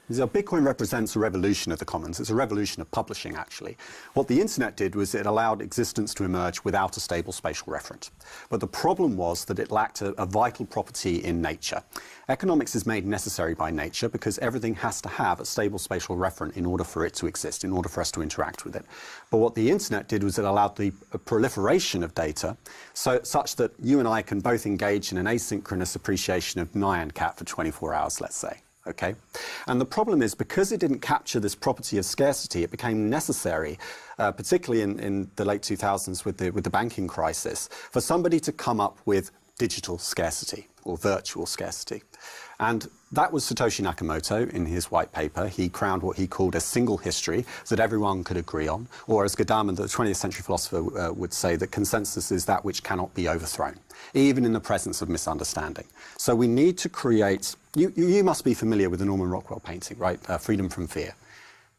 So Bitcoin represents a revolution of the commons. It's a revolution of publishing, actually. What the internet did was it allowed existence to emerge without a stable spatial referent. But the problem was that it lacked a vital property in nature. Economics is made necessary by nature because everything has to have a stable spatial referent in order for it to exist, in order for us to interact with it. But what the internet did was it allowed the proliferation of data such that you and I can both engage in an asynchronous appreciation of Nyan Cat for 24 hours, let's say. Okay, and the problem is because it didn't capture this property of scarcity, it became necessary, particularly in the late 2000s with the banking crisis, for somebody to come up with digital scarcity or virtual scarcity. And that was Satoshi Nakamoto in his white paper. He crowned what he called a single history that everyone could agree on, or as Gadamer, the 20th century philosopher, would say, that consensus is that which cannot be overthrown, even in the presence of misunderstanding. So we need to create, you must be familiar with the Norman Rockwell painting, right? Freedom from Fear.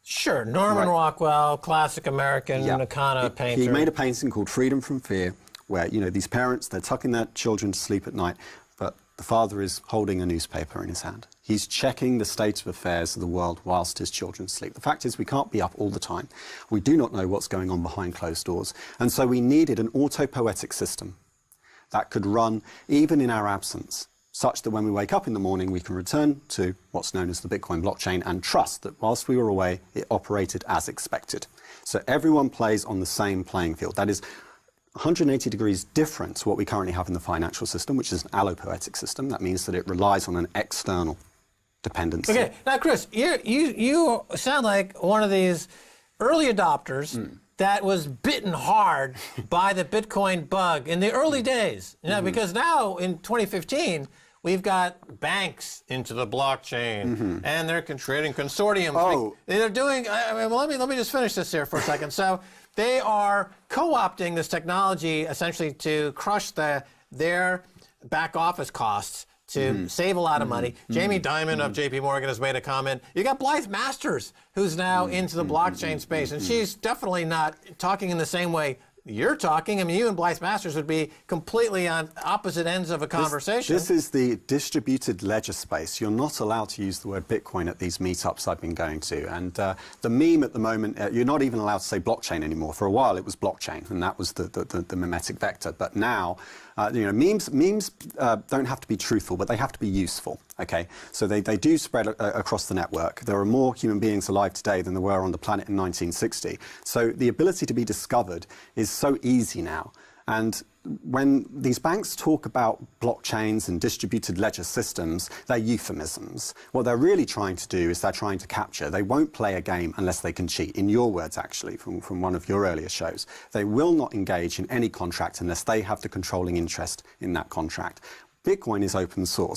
Sure, Norman Rockwell, classic American kind of painter. He made a painting called Freedom from Fear, where, you know, these parents, they're tucking their children to sleep at night, but the father is holding a newspaper in his hand. He's checking the state of affairs of the world whilst his children sleep. The fact is we can't be up all the time. We do not know what's going on behind closed doors. And so we needed an autopoietic system that could run even in our absence, such that when we wake up in the morning, we can return to what's known as the Bitcoin blockchain and trust that whilst we were away, it operated as expected. So everyone plays on the same playing field. That is 180 degrees different to what we currently have in the financial system, which is an allopoietic system. That means that it relies on an external dependency. Okay, now Chris, you sound like one of these early adopters that was bitten hard by the Bitcoin bug in the early days. You know, because now in 2015, we've got banks into the blockchain, and they're creating consortiums. Oh. They're doing. Well, let me just finish this here for a second. So they are co-opting this technology essentially to crush their back office costs to save a lot of money. Jamie Dimon of JP Morgan has made a comment. You got Blythe Masters, who's now into the blockchain space, and she's definitely not talking in the same way you're talking. I mean, you and Blythe Masters would be completely on opposite ends of a conversation. This is the distributed ledger space. You're not allowed to use the word Bitcoin at these meetups I've been going to. And the meme at the moment, you're not even allowed to say blockchain anymore. For a while, it was blockchain, and that was the mimetic vector. But now, you know, memes don't have to be truthful, but they have to be useful. Okay, so they do spread across the network. There are more human beings alive today than there were on the planet in 1960. So the ability to be discovered is so easy now. And when these banks talk about blockchains and distributed ledger systems, they're euphemisms. What they're really trying to do is they're trying to capture. They won't play a game unless they can cheat. In your words, actually, from one of your earlier shows, they will not engage in any contract unless they have the controlling interest in that contract. Bitcoin is open source.